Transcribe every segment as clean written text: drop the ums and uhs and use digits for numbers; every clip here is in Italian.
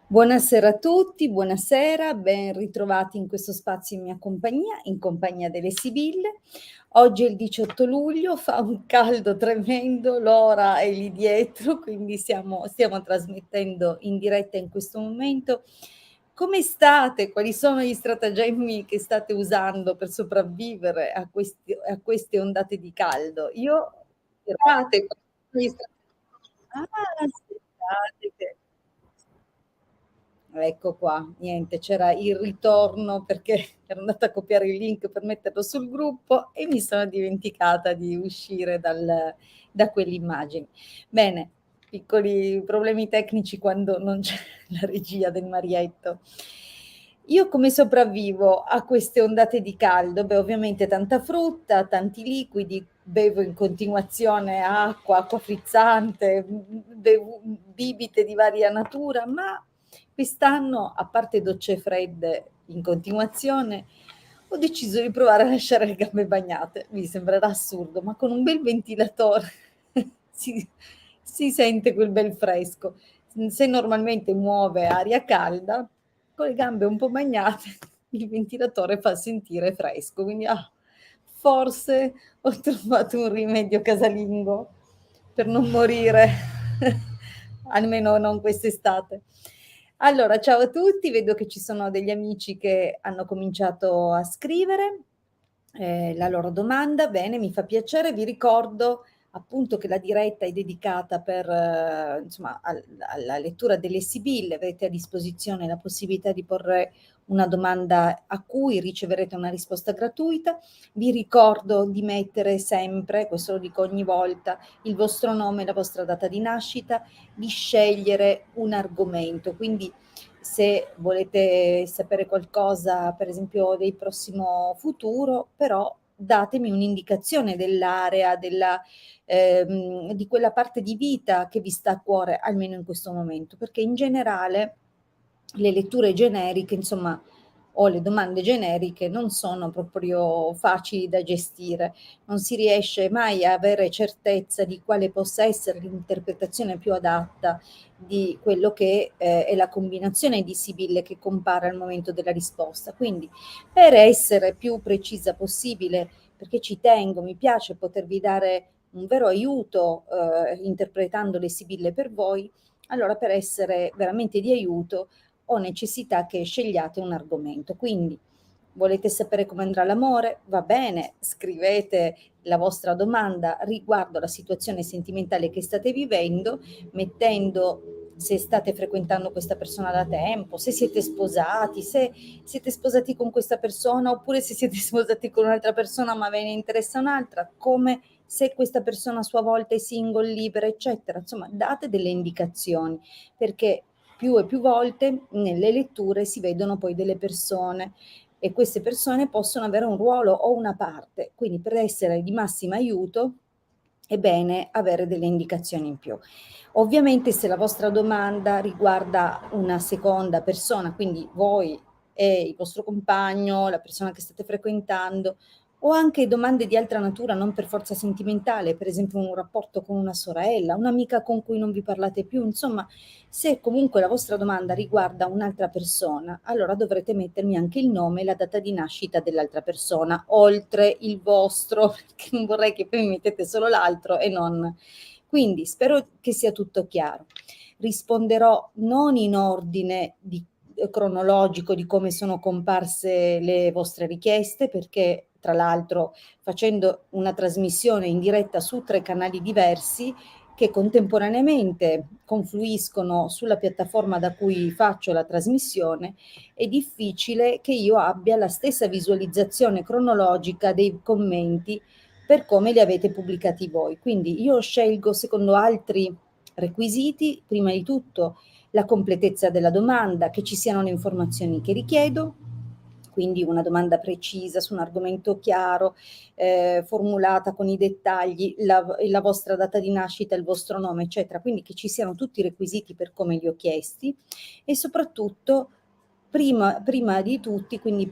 Buonasera a tutti, buonasera, ben ritrovati in questo spazio in compagnia delle Sibille. Oggi è il 18 luglio, fa un caldo tremendo, l'ora è lì dietro, quindi stiamo trasmettendo in diretta in questo momento. Come state? Quali sono gli stratagemmi che state usando per sopravvivere a queste ondate di caldo? Io State, quali sono gli stratagemmi? Aspettate che Ecco qua, niente, c'era il ritorno perché ero andata a copiare il link per metterlo sul gruppo e mi sono dimenticata di uscire da quell'immagine. Bene, piccoli problemi tecnici quando non c'è la regia del Marietto. Io come sopravvivo a queste ondate di caldo? Beh, ovviamente tanta frutta, tanti liquidi, bevo in continuazione acqua frizzante, bibite di varia natura, ma quest'anno, a parte docce fredde in continuazione, ho deciso di provare a lasciare le gambe bagnate. Vi sembrerà assurdo, ma con un bel ventilatore si, si sente quel bel fresco. Se normalmente muove aria calda, con le gambe un po' bagnate, il ventilatore fa sentire fresco. Quindi forse ho trovato un rimedio casalingo per non morire, almeno non quest'estate. Allora, ciao a tutti, vedo che ci sono degli amici che hanno cominciato a scrivere la loro domanda. Bene, mi fa piacere. Vi ricordo appunto che la diretta è dedicata insomma, alla lettura delle sibille. Avete a disposizione la possibilità di porre una domanda a cui riceverete una risposta gratuita. Vi ricordo di mettere sempre, questo lo dico ogni volta, il vostro nome, la vostra data di nascita, di scegliere un argomento. Quindi se volete sapere qualcosa, per esempio, del prossimo futuro, però datemi un'indicazione dell'area, di quella parte di vita che vi sta a cuore, almeno in questo momento, perché in generale le letture generiche, insomma, o le domande generiche non sono proprio facili da gestire, non si riesce mai a avere certezza di quale possa essere l'interpretazione più adatta di quello che è la combinazione di sibille che compare al momento della risposta. Quindi, per essere più precisa possibile, perché ci tengo, mi piace potervi dare un vero aiuto interpretando le sibille per voi, allora per essere veramente di aiuto ho necessità che scegliate un argomento. Quindi volete sapere come andrà l'amore? Va bene, scrivete la vostra domanda riguardo alla situazione sentimentale che state vivendo, mettendo se state frequentando questa persona da tempo, se siete sposati, se siete sposati con questa persona oppure se siete sposati con un'altra persona ma ve ne interessa un'altra, come se questa persona a sua volta è single, libera, eccetera. Insomma, date delle indicazioni perché più e più volte nelle letture si vedono poi delle persone e queste persone possono avere un ruolo o una parte, quindi per essere di massimo aiuto è bene avere delle indicazioni in più. Ovviamente se la vostra domanda riguarda una seconda persona, quindi voi e il vostro compagno, la persona che state frequentando, o anche domande di altra natura, non per forza sentimentale, per esempio un rapporto con una sorella, un'amica con cui non vi parlate più, insomma, se comunque la vostra domanda riguarda un'altra persona, allora dovrete mettermi anche il nome e la data di nascita dell'altra persona, oltre il vostro, perché non vorrei che poi mi mettete solo l'altro e non. Quindi spero che sia tutto chiaro. Risponderò non in ordine cronologico di come sono comparse le vostre richieste, perché tra l'altro facendo una trasmissione in diretta su 3 canali diversi che contemporaneamente confluiscono sulla piattaforma da cui faccio la trasmissione, è difficile che io abbia la stessa visualizzazione cronologica dei commenti per come li avete pubblicati voi. Quindi io scelgo secondo altri requisiti, prima di tutto la completezza della domanda, che ci siano le informazioni che richiedo, quindi una domanda precisa su un argomento chiaro, formulata con i dettagli, la vostra data di nascita, il vostro nome, eccetera. Quindi che ci siano tutti i requisiti per come li ho chiesti e soprattutto prima di tutti, quindi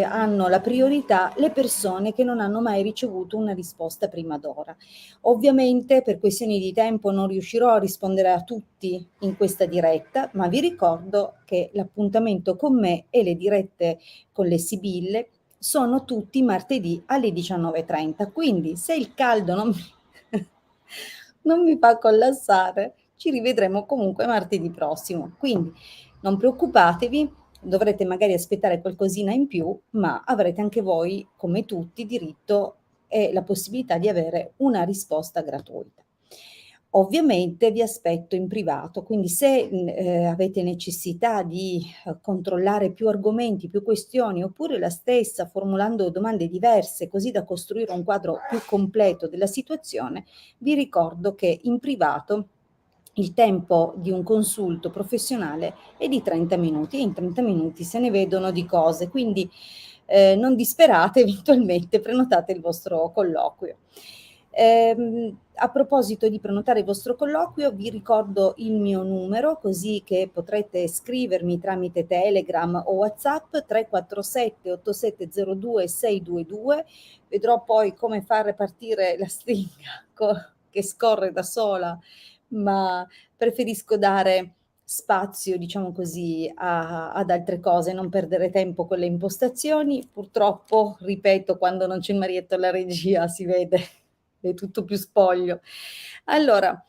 hanno la priorità le persone che non hanno mai ricevuto una risposta prima d'ora. Ovviamente per questioni di tempo non riuscirò a rispondere a tutti in questa diretta, ma vi ricordo che l'appuntamento con me e le dirette con le Sibille sono tutti martedì alle 19:30. Quindi se il caldo non mi fa collassare, ci rivedremo comunque martedì prossimo. Quindi non preoccupatevi, dovrete magari aspettare qualcosina in più, ma avrete anche voi, come tutti, diritto e la possibilità di avere una risposta gratuita. Ovviamente vi aspetto in privato, quindi se avete necessità di controllare più argomenti, più questioni, oppure la stessa formulando domande diverse, così da costruire un quadro più completo della situazione, vi ricordo che in privato il tempo di un consulto professionale è di 30 minuti e in 30 minuti se ne vedono di cose, quindi non disperate, eventualmente prenotate il vostro colloquio. A proposito di prenotare il vostro colloquio, vi ricordo il mio numero, così che potrete scrivermi tramite Telegram o WhatsApp 347 8702 622. Vedrò poi come far partire la stringa che scorre da sola, ma preferisco dare spazio, diciamo così, ad altre cose, non perdere tempo con le impostazioni. Purtroppo, ripeto, quando non c'è il marietto alla regia si vede, è tutto più spoglio. Allora,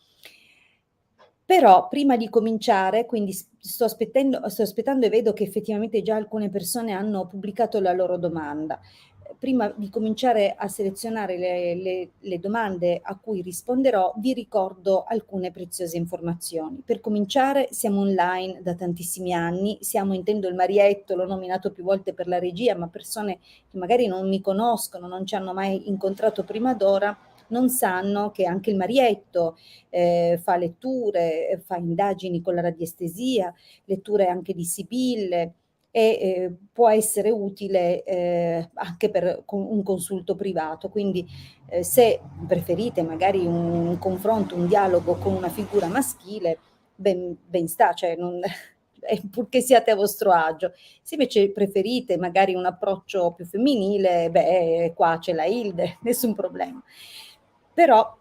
però prima di cominciare, quindi sto aspettando e vedo che effettivamente già alcune persone hanno pubblicato la loro domanda. Prima di cominciare a selezionare le domande a cui risponderò, vi ricordo alcune preziose informazioni. Per cominciare, siamo online da tantissimi anni, siamo Intendo il Marietto, l'ho nominato più volte per la regia, ma persone che magari non mi conoscono, non ci hanno mai incontrato prima d'ora, non sanno che anche il Marietto fa letture, fa indagini con la radiestesia, letture anche di Sibille, e può essere utile anche per un consulto privato. Quindi se preferite magari un confronto, un dialogo con una figura maschile, ben sta, cioè non, purché siate a vostro agio. Se invece preferite magari un approccio più femminile, beh, qua c'è la Hilde, nessun problema. Però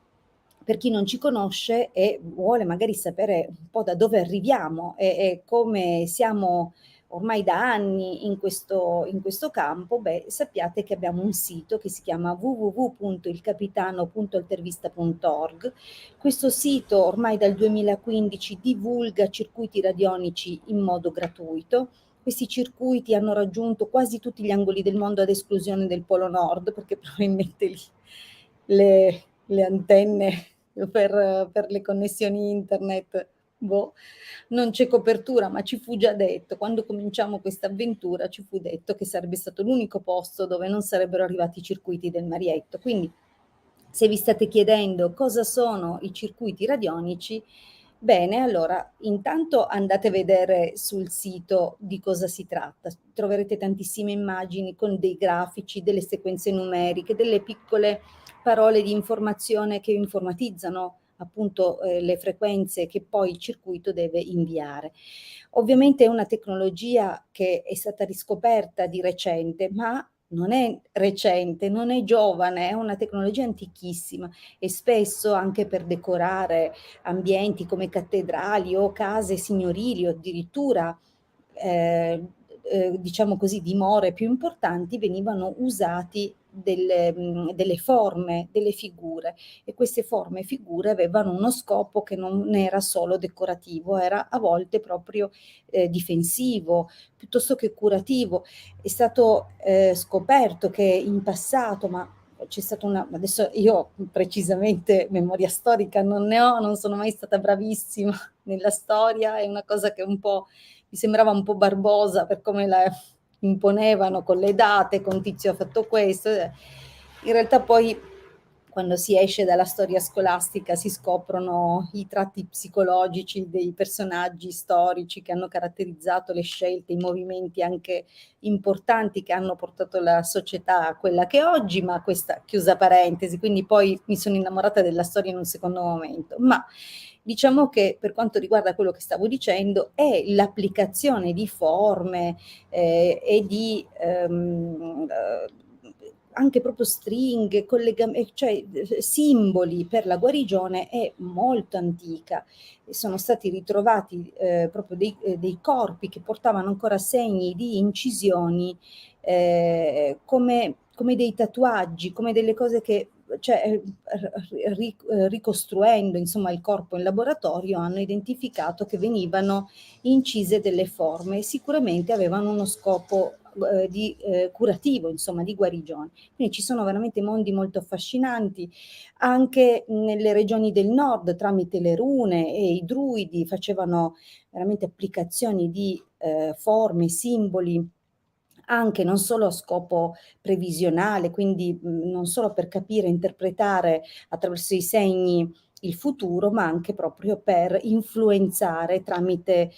per chi non ci conosce e vuole magari sapere un po' da dove arriviamo e come siamo ormai da anni in questo campo, beh, sappiate che abbiamo un sito che si chiama www.ilcapitano.altervista.org. Questo sito ormai dal 2015 divulga circuiti radionici in modo gratuito. Questi circuiti hanno raggiunto quasi tutti gli angoli del mondo ad esclusione del Polo Nord, perché probabilmente lì le antenne per le connessioni internet, boh, non c'è copertura, ma ci fu già detto, quando cominciamo questa avventura, ci fu detto che sarebbe stato l'unico posto dove non sarebbero arrivati i circuiti del Marietto. Quindi, se vi state chiedendo cosa sono i circuiti radionici, bene, allora intanto andate a vedere sul sito di cosa si tratta. Troverete tantissime immagini con dei grafici, delle sequenze numeriche, delle piccole parole di informazione che informatizzano appunto le frequenze che poi il circuito deve inviare. Ovviamente è una tecnologia che è stata riscoperta di recente, ma non è recente, non è giovane, è una tecnologia antichissima e spesso anche per decorare ambienti come cattedrali o case signorili o addirittura diciamo così, dimore più importanti, venivano usati delle forme, delle figure, e queste forme e figure avevano uno scopo che non era solo decorativo, era a volte proprio difensivo, piuttosto che curativo. È stato scoperto che in passato, ma c'è stata adesso io precisamente memoria storica non ne ho, non sono mai stata bravissima nella storia, è una cosa che un po' mi sembrava un po' Barbosa per come la imponevano con le date, con Tizio ha fatto questo. In realtà poi quando si esce dalla storia scolastica si scoprono i tratti psicologici dei personaggi storici che hanno caratterizzato le scelte, i movimenti anche importanti che hanno portato la società a quella che è oggi, ma questa chiusa parentesi, quindi poi mi sono innamorata della storia in un secondo momento. Ma Diciamo che per quanto riguarda quello che stavo dicendo è l'applicazione di forme e di anche proprio stringhe, cioè simboli per la guarigione è molto antica. Sono stati ritrovati proprio dei corpi che portavano ancora segni di incisioni come dei tatuaggi, come delle cose che, cioè, ricostruendo insomma il corpo in laboratorio hanno identificato che venivano incise delle forme e sicuramente avevano uno scopo curativo, insomma, di guarigione. Quindi ci sono veramente mondi molto affascinanti. Anche nelle regioni del nord, tramite le rune e i druidi, facevano veramente applicazioni di forme, simboli, anche non solo a scopo previsionale, quindi non solo per capire e interpretare attraverso i segni il futuro, ma anche proprio per influenzare tramite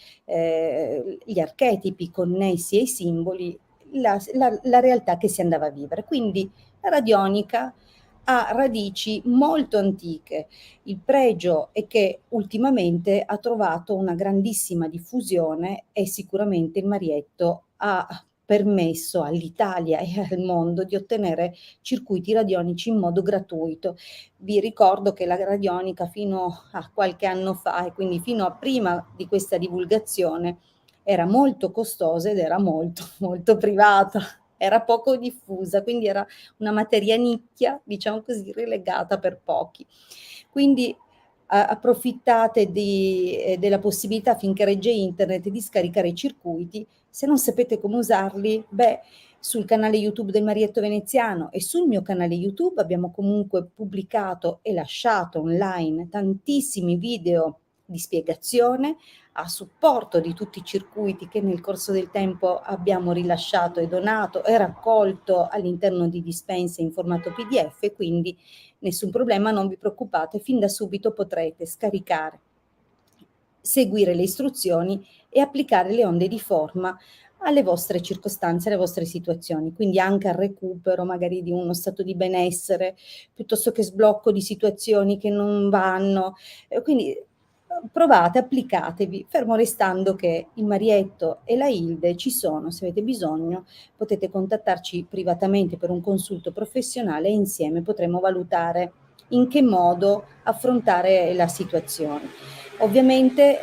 gli archetipi connessi ai simboli la realtà che si andava a vivere. Quindi la radionica ha radici molto antiche. Il pregio è che ultimamente ha trovato una grandissima diffusione e sicuramente il Marietto ha permesso all'Italia e al mondo di ottenere circuiti radionici in modo gratuito. Vi ricordo che la radionica fino a qualche anno fa e quindi fino a prima di questa divulgazione era molto costosa ed era molto, molto privata, era poco diffusa, quindi era una materia nicchia, diciamo così, relegata per pochi. Quindi approfittate della possibilità finché regge internet di scaricare i circuiti. Se non sapete come usarli, beh, sul canale YouTube del Marietto Veneziano e sul mio canale YouTube abbiamo comunque pubblicato e lasciato online tantissimi video di spiegazione a supporto di tutti i circuiti che nel corso del tempo abbiamo rilasciato e donato e raccolto all'interno di dispense in formato PDF, quindi nessun problema, non vi preoccupate, fin da subito potrete scaricare, seguire le istruzioni e applicare le onde di forma alle vostre circostanze, alle vostre situazioni, quindi anche al recupero magari di uno stato di benessere, piuttosto che sblocco di situazioni che non vanno. Quindi provate, applicatevi, fermo restando che il Marietto e la Hilde ci sono, se avete bisogno potete contattarci privatamente per un consulto professionale e insieme potremo valutare in che modo affrontare la situazione. Ovviamente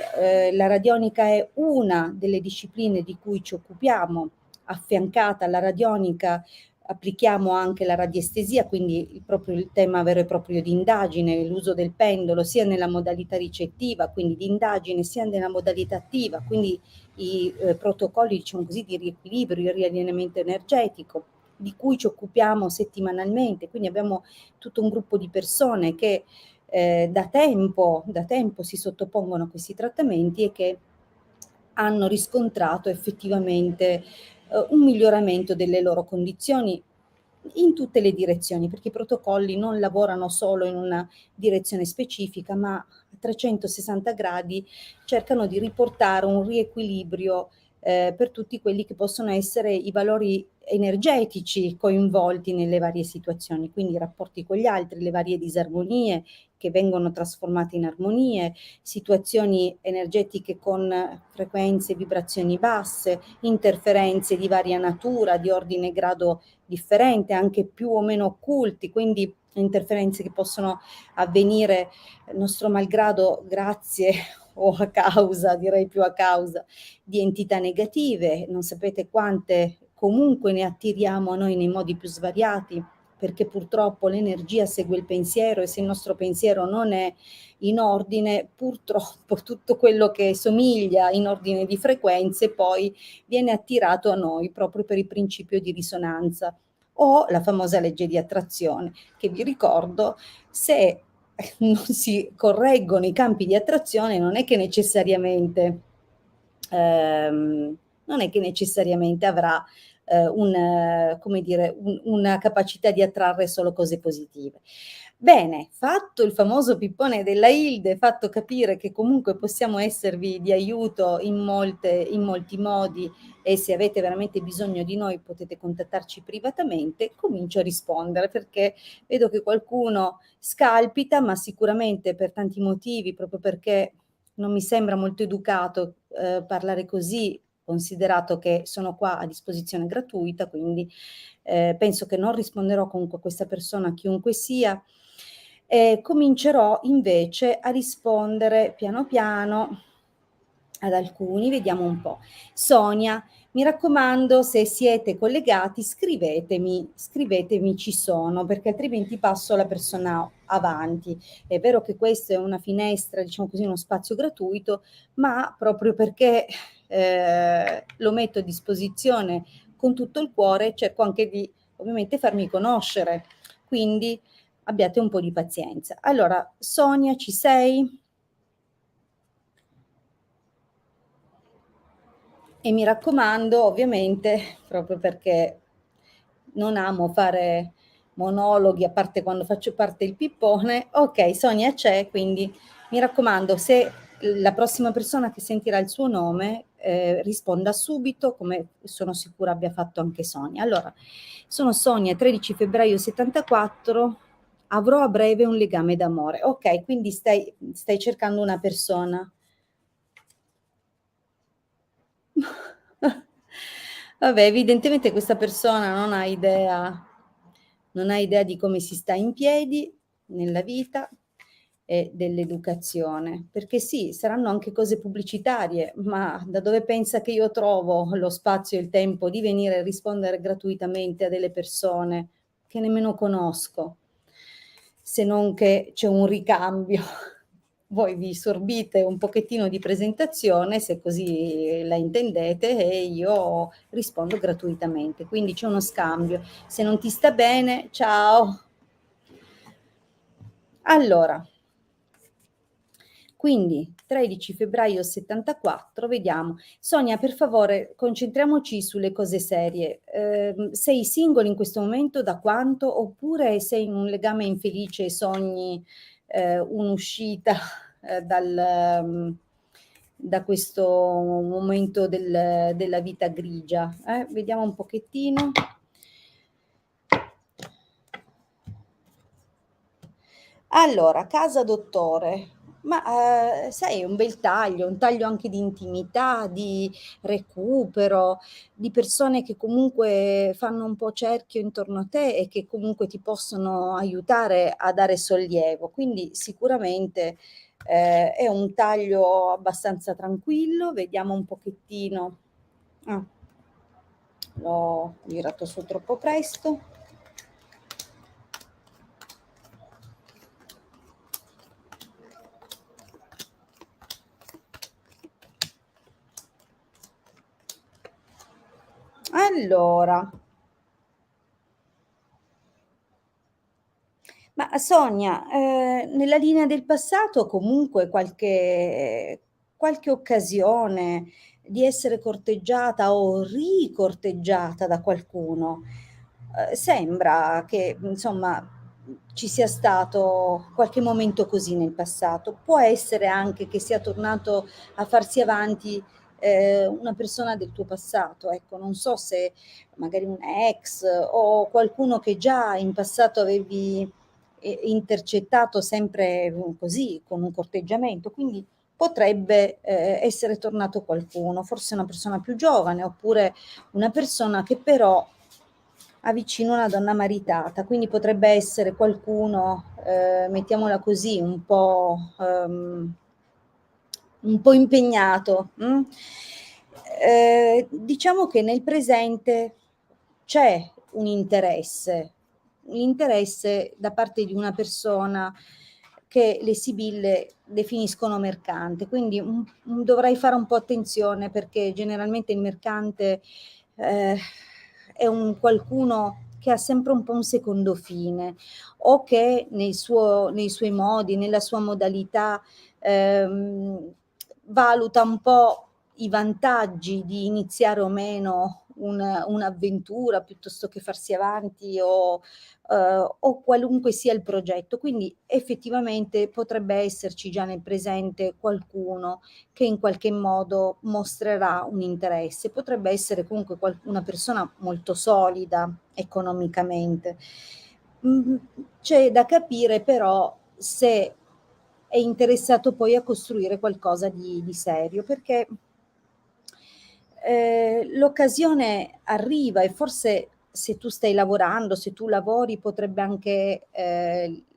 la radionica è una delle discipline di cui ci occupiamo, affiancata alla radionica applichiamo anche la radiestesia, quindi proprio il tema vero e proprio di indagine, l'uso del pendolo sia nella modalità ricettiva, quindi di indagine, sia nella modalità attiva, quindi i protocolli, diciamo così, di riequilibrio, di riallineamento energetico, di cui ci occupiamo settimanalmente. Quindi abbiamo tutto un gruppo di persone che da tempo si sottopongono a questi trattamenti e che hanno riscontrato effettivamente un miglioramento delle loro condizioni in tutte le direzioni, perché i protocolli non lavorano solo in una direzione specifica, ma a 360 gradi cercano di riportare un riequilibrio per tutti quelli che possono essere i valori energetici coinvolti nelle varie situazioni, quindi i rapporti con gli altri, le varie disarmonie che vengono trasformate in armonie, situazioni energetiche con frequenze e vibrazioni basse, interferenze di varia natura, di ordine e grado differente, anche più o meno occulti, quindi interferenze che possono avvenire nostro malgrado grazie o a causa, direi più a causa, di entità negative. Non sapete quante comunque ne attiriamo a noi nei modi più svariati, perché purtroppo l'energia segue il pensiero e se il nostro pensiero non è in ordine, purtroppo tutto quello che somiglia in ordine di frequenze poi viene attirato a noi proprio per il principio di risonanza o la famosa legge di attrazione, che vi ricordo, se non si correggono i campi di attrazione non è che necessariamente non è che necessariamente avrà come dire, una capacità di attrarre solo cose positive. Bene, fatto il famoso pippone della Hilde, fatto capire che comunque possiamo esservi di aiuto in molti modi e se avete veramente bisogno di noi potete contattarci privatamente, comincio a rispondere perché vedo che qualcuno scalpita, ma sicuramente per tanti motivi, proprio perché non mi sembra molto educato parlare così, considerato che sono qua a disposizione gratuita, quindi penso che non risponderò comunque a questa persona, chiunque sia. Comincerò invece a rispondere piano piano ad alcuni, vediamo un po'. Sonia, mi raccomando, se siete collegati, scrivetemi ci sono, perché altrimenti passo la persona avanti. È vero che questa è una finestra, diciamo così, uno spazio gratuito, ma proprio perché lo metto a disposizione con tutto il cuore, cerco anche di ovviamente farmi conoscere. Quindi abbiate un po' di pazienza. Allora, Sonia, ci sei? E mi raccomando, ovviamente, proprio perché non amo fare monologhi, a parte quando faccio parte il pippone. Ok, Sonia c'è, quindi mi raccomando, se la prossima persona che sentirà il suo nome risponda subito, come sono sicura abbia fatto anche Sonia. Allora, sono Sonia, 13 febbraio 74, avrò a breve un legame d'amore. Ok, quindi stai cercando una persona. Vabbè, evidentemente questa persona non ha idea di come si sta in piedi nella vita e dell'educazione, perché sì, saranno anche cose pubblicitarie, ma da dove pensa che io trovo lo spazio e il tempo di venire a rispondere gratuitamente a delle persone che nemmeno conosco, se non che c'è un ricambio. Voi vi sorbite un pochettino di presentazione, se così la intendete, e io rispondo gratuitamente. Quindi c'è uno scambio. Se non ti sta bene, ciao. Allora, quindi 13 febbraio 74, vediamo. Sonia, per favore, concentriamoci sulle cose serie. Sei single in questo momento da quanto? Oppure sei in un legame infelice e sogni un'uscita da questo momento della vita grigia? Vediamo un pochettino. Allora, casa dottore, ma sai, è un taglio anche di intimità, di recupero, di persone che comunque fanno un po' cerchio intorno a te e che comunque ti possono aiutare a dare sollievo. Quindi sicuramente è un taglio abbastanza tranquillo. Vediamo un pochettino. Ah, l'ho girato su troppo presto. Allora, ma Sonia, nella linea del passato comunque qualche occasione di essere corteggiata o ricorteggiata da qualcuno. Sembra che, insomma, ci sia stato qualche momento così nel passato. Può essere anche che sia tornato a farsi avanti, una persona del tuo passato, ecco, non so se magari un ex o qualcuno che già in passato avevi intercettato sempre così, con un corteggiamento, quindi potrebbe essere tornato qualcuno, forse una persona più giovane oppure una persona che però ha vicino una donna maritata, quindi potrebbe essere qualcuno, mettiamola così, un po' impegnato. Diciamo che nel presente c'è un interesse da parte di una persona che le sibille definiscono mercante, quindi dovrai fare un po' attenzione perché generalmente il mercante eh, è un qualcuno che ha sempre un po' un secondo fine o che nei suoi modi, nella sua modalità valuta un po' i vantaggi di iniziare o meno un'avventura piuttosto che farsi avanti o qualunque sia il progetto. Quindi effettivamente potrebbe esserci già nel presente qualcuno che in qualche modo mostrerà un interesse. Potrebbe essere comunque una persona molto solida economicamente. C'è da capire però se è interessato poi a costruire qualcosa di serio, perché l'occasione arriva e forse se tu stai lavorando, se tu lavori, potrebbe anche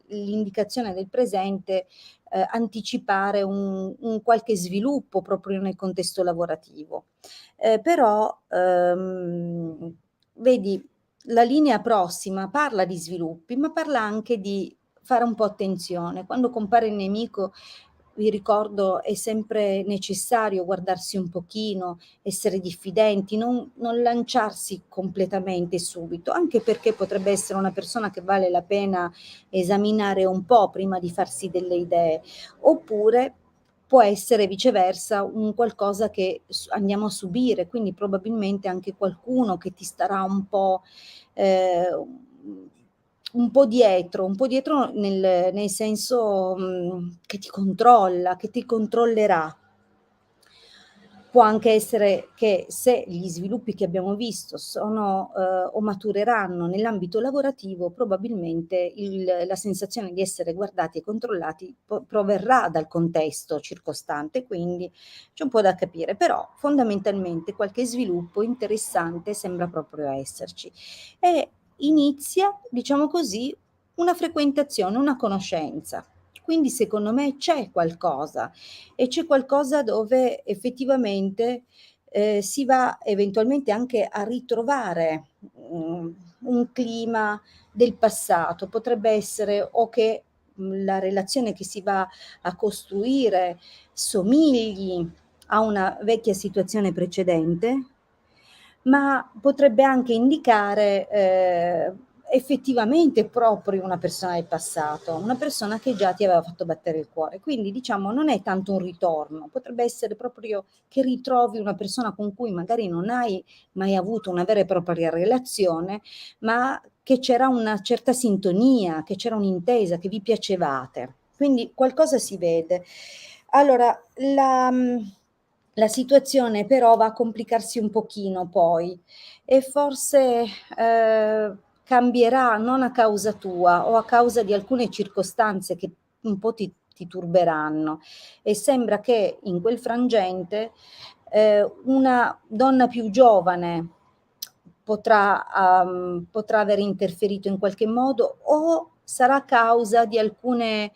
l'indicazione del presente anticipare un qualche sviluppo proprio nel contesto lavorativo. Però vedi, la linea prossima parla di sviluppi, ma parla anche di fare un po' attenzione. Quando compare il nemico, vi ricordo, è sempre necessario guardarsi un pochino, essere diffidenti, non lanciarsi completamente subito, anche perché potrebbe essere una persona che vale la pena esaminare un po' prima di farsi delle idee, oppure può essere viceversa un qualcosa che andiamo a subire, quindi probabilmente anche qualcuno che ti starà eh, un po' dietro nel senso che ti controlla, che ti controllerà. Può anche essere che se gli sviluppi che abbiamo visto sono o matureranno nell'ambito lavorativo, probabilmente la sensazione di essere guardati e controllati proverrà dal contesto circostante, quindi c'è un po' da capire, però fondamentalmente qualche sviluppo interessante sembra proprio esserci. E inizia, diciamo così, una frequentazione, una conoscenza. Quindi secondo me c'è qualcosa e c'è qualcosa dove effettivamente si va eventualmente anche a ritrovare un clima del passato. Potrebbe essere o che la relazione che si va a costruire somigli a una vecchia situazione precedente, ma potrebbe anche indicare effettivamente proprio una persona del passato, una persona che già ti aveva fatto battere il cuore. Quindi diciamo non è tanto un ritorno, potrebbe essere proprio che ritrovi una persona con cui magari non hai mai avuto una vera e propria relazione, ma che c'era una certa sintonia, che c'era un'intesa, che vi piacevate. Quindi qualcosa si vede. Allora, la situazione però va a complicarsi un pochino poi e forse cambierà non a causa tua o a causa di alcune circostanze che un po' ti turberanno e sembra che in quel frangente una donna più giovane potrà aver interferito in qualche modo o sarà causa di alcune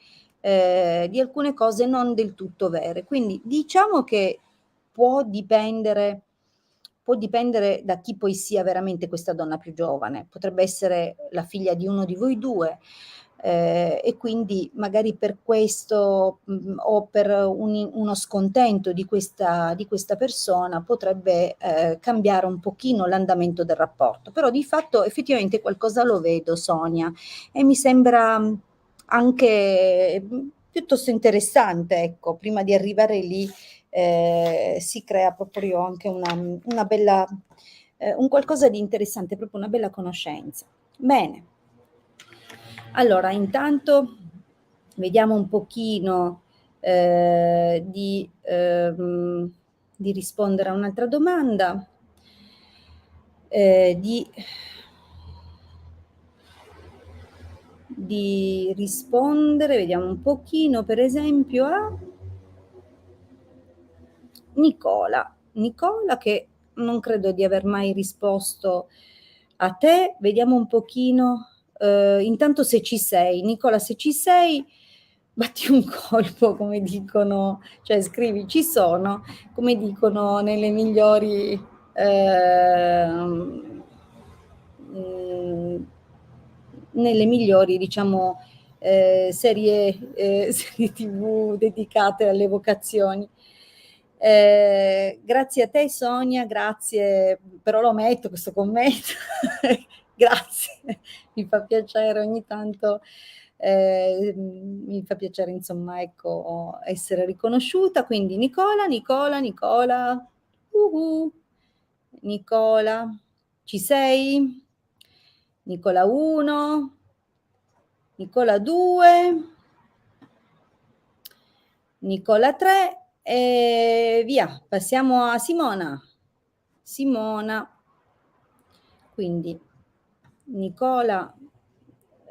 cose non del tutto vere. Quindi diciamo che può dipendere da chi poi sia veramente questa donna più giovane. Potrebbe essere la figlia di uno di voi due, e quindi magari per questo o per uno scontento di questa persona potrebbe cambiare un pochino l'andamento del rapporto. Però di fatto effettivamente qualcosa lo vedo, Sonia, e mi sembra anche piuttosto interessante, ecco, prima di arrivare lì si crea proprio anche una bella, un qualcosa di interessante, proprio una bella conoscenza. Bene, allora intanto vediamo un pochino di rispondere a un'altra domanda, di rispondere, vediamo un pochino, per esempio, a Nicola che non credo di aver mai risposto a te. Vediamo un pochino, intanto se ci sei. Nicola, se ci sei, batti un colpo, come dicono, cioè scrivi ci sono, come dicono nelle migliori diciamo, serie TV dedicate alle vocazioni. Grazie a te Sonia, grazie, però lo metto questo commento, grazie, mi fa piacere ogni tanto, mi fa piacere insomma ecco essere riconosciuta, quindi Nicola, Nicola, ci sei? Nicola 1, Nicola 2, Nicola 3 e via. Passiamo a Simona. Simona. Quindi Nicola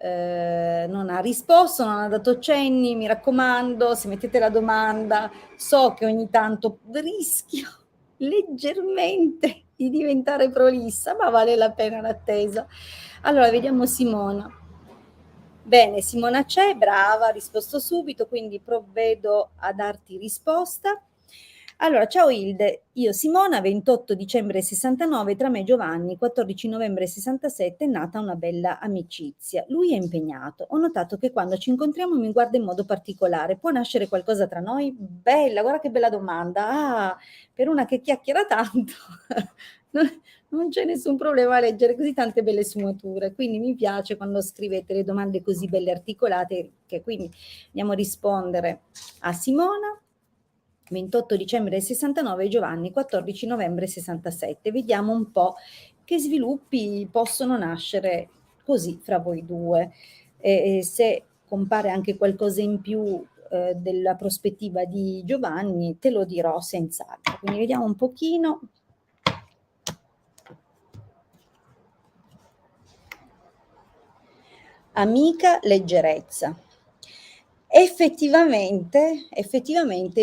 non ha risposto, non ha dato cenni, mi raccomando, se mettete la domanda, so che ogni tanto rischio leggermente di diventare prolissa, ma vale la pena l'attesa. Allora, vediamo Simona. Bene, Simona c'è, brava, ha risposto subito, quindi provvedo a darti risposta. Allora, ciao Hilde, io Simona, 28 dicembre 69, tra me e Giovanni, 14 novembre 67, è nata una bella amicizia. Lui è impegnato. Ho notato che quando ci incontriamo mi guarda in modo particolare. Può nascere qualcosa tra noi? Bella, guarda che bella domanda. Ah, per una che chiacchiera tanto, non c'è nessun problema a leggere così tante belle sfumature. Quindi mi piace quando scrivete le domande così belle articolate, che quindi andiamo a rispondere a Simona. 28 dicembre 69, Giovanni, 14 novembre 67. Vediamo un po' che sviluppi possono nascere così fra voi due. E se compare anche qualcosa in più della prospettiva di Giovanni, te lo dirò senz'altro. Quindi vediamo un pochino. Amica leggerezza. Effettivamente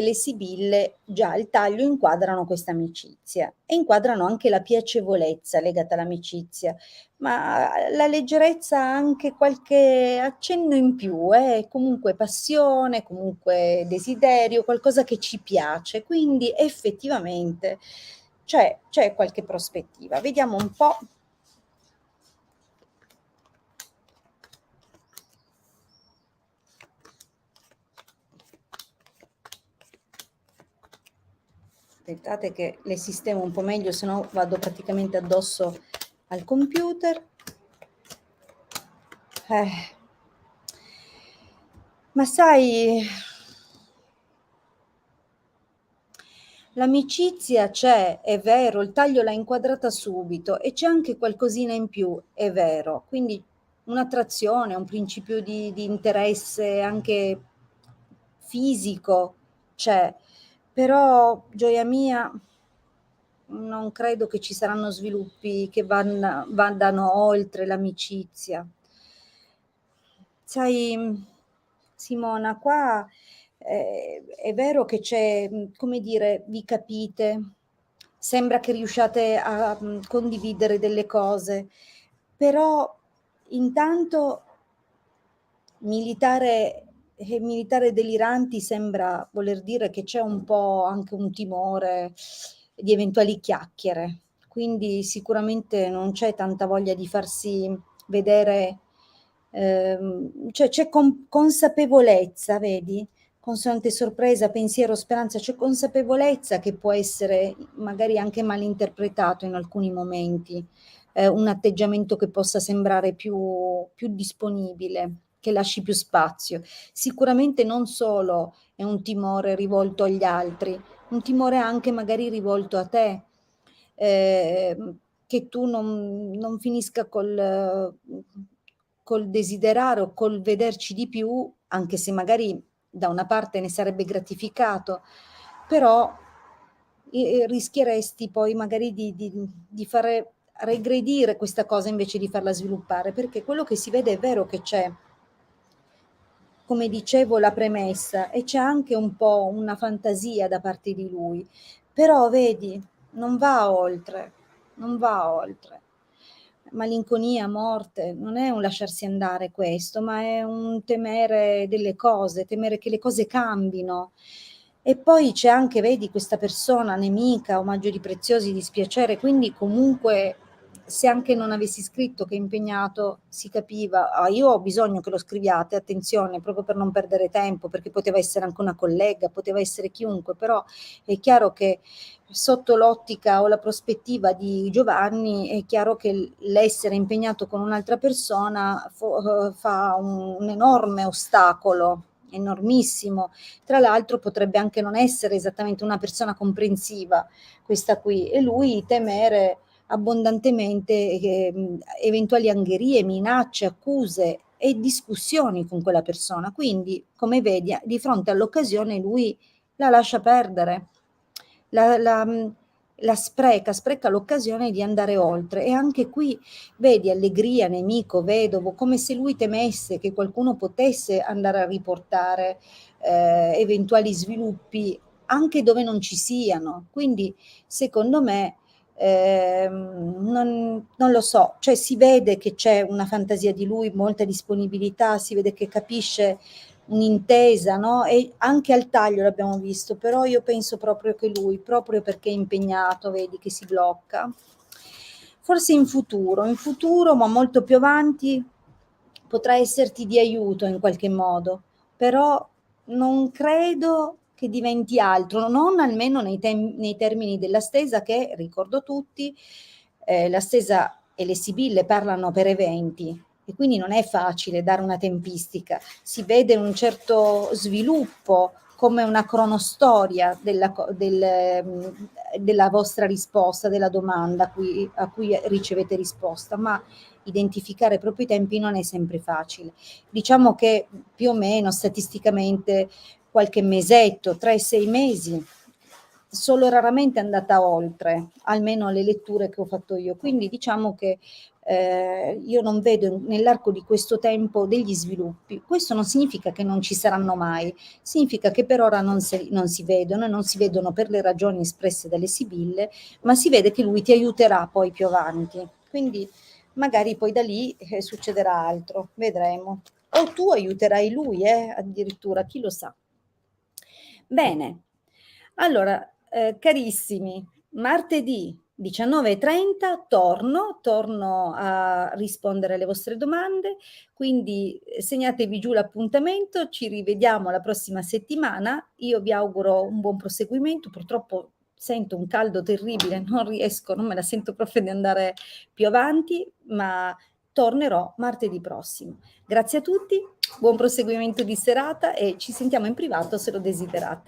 le sibille già al taglio inquadrano questa amicizia e inquadrano anche la piacevolezza legata all'amicizia, ma la leggerezza ha anche qualche accenno in più, comunque passione, comunque desiderio, qualcosa che ci piace, quindi effettivamente c'è qualche prospettiva. Vediamo un po'. Aspettate che le sistemo un po' meglio, se no vado praticamente addosso al computer. Ma sai, l'amicizia c'è, è vero, il taglio l'ha inquadrata subito e c'è anche qualcosina in più, è vero. Quindi un'attrazione, un principio di interesse anche fisico c'è, però, gioia mia, non credo che ci saranno sviluppi che vadano oltre l'amicizia. Sai, Simona, qua è vero che c'è, come dire, vi capite, sembra che riusciate a condividere delle cose, però intanto militare deliranti sembra voler dire che c'è un po' anche un timore di eventuali chiacchiere, quindi sicuramente non c'è tanta voglia di farsi vedere, cioè c'è consapevolezza, vedi? Consonante sorpresa, pensiero, speranza, c'è consapevolezza che può essere magari anche malinterpretato in alcuni momenti, un atteggiamento che possa sembrare più disponibile, che lasci più spazio. Sicuramente non solo è un timore rivolto agli altri, un timore anche magari rivolto a te, che tu non finisca col desiderare o col vederci di più, anche se magari da una parte ne sarebbe gratificato, però rischieresti poi magari di fare regredire questa cosa invece di farla sviluppare, perché quello che si vede è vero che c'è, come dicevo, la premessa e c'è anche un po' una fantasia da parte di lui, però vedi, non va oltre, non va oltre. Malinconia, morte, non è un lasciarsi andare questo, ma è un temere delle cose, temere che le cose cambino. E poi c'è anche, vedi, questa persona nemica, omaggio di preziosi, dispiacere, quindi comunque se anche non avessi scritto che è impegnato, si capiva. Ah, io ho bisogno che lo scriviate, attenzione, proprio per non perdere tempo, perché poteva essere anche una collega, poteva essere chiunque, però è chiaro che sotto l'ottica o la prospettiva di Giovanni è chiaro che l'essere impegnato con un'altra persona fa un enorme ostacolo enormissimo. Tra l'altro potrebbe anche non essere esattamente una persona comprensiva questa qui, e lui temere abbondantemente eventuali angherie, minacce, accuse e discussioni con quella persona. Quindi, come vedi, di fronte all'occasione lui la lascia perdere, la, la, la spreca l'occasione di andare oltre. E anche qui vedi allegria, nemico, vedovo, come se lui temesse che qualcuno potesse andare a riportare eventuali sviluppi anche dove non ci siano. Quindi secondo me non lo so, cioè si vede che c'è una fantasia di lui, molta disponibilità, si vede che capisce un'intesa, no? E anche al taglio l'abbiamo visto, però io penso proprio che lui, proprio perché è impegnato, vedi che si blocca, forse in futuro, ma molto più avanti, potrà esserti di aiuto in qualche modo, però non credo che diventi altro, non almeno nei termini della stesa che, ricordo tutti, la stesa e le sibille parlano per eventi e quindi non è facile dare una tempistica, si vede un certo sviluppo come una cronostoria della vostra risposta, della domanda a cui ricevete risposta, ma identificare proprio i tempi non è sempre facile. Diciamo che più o meno statisticamente qualche mesetto, 3-6 mesi, solo raramente è andata oltre, almeno le letture che ho fatto io. Quindi diciamo che io non vedo nell'arco di questo tempo degli sviluppi. Questo non significa che non ci saranno mai, significa che per ora non si vedono, e non si vedono per le ragioni espresse dalle sibille, ma si vede che lui ti aiuterà poi più avanti. Quindi magari poi da lì succederà altro, vedremo. O tu aiuterai lui, addirittura, chi lo sa. Bene, allora, carissimi, martedì 19:30 torno a rispondere alle vostre domande, quindi segnatevi giù l'appuntamento, ci rivediamo la prossima settimana. Io vi auguro un buon proseguimento, purtroppo sento un caldo terribile, non me la sento proprio di andare più avanti, ma tornerò martedì prossimo. Grazie a tutti, buon proseguimento di serata e ci sentiamo in privato se lo desiderate.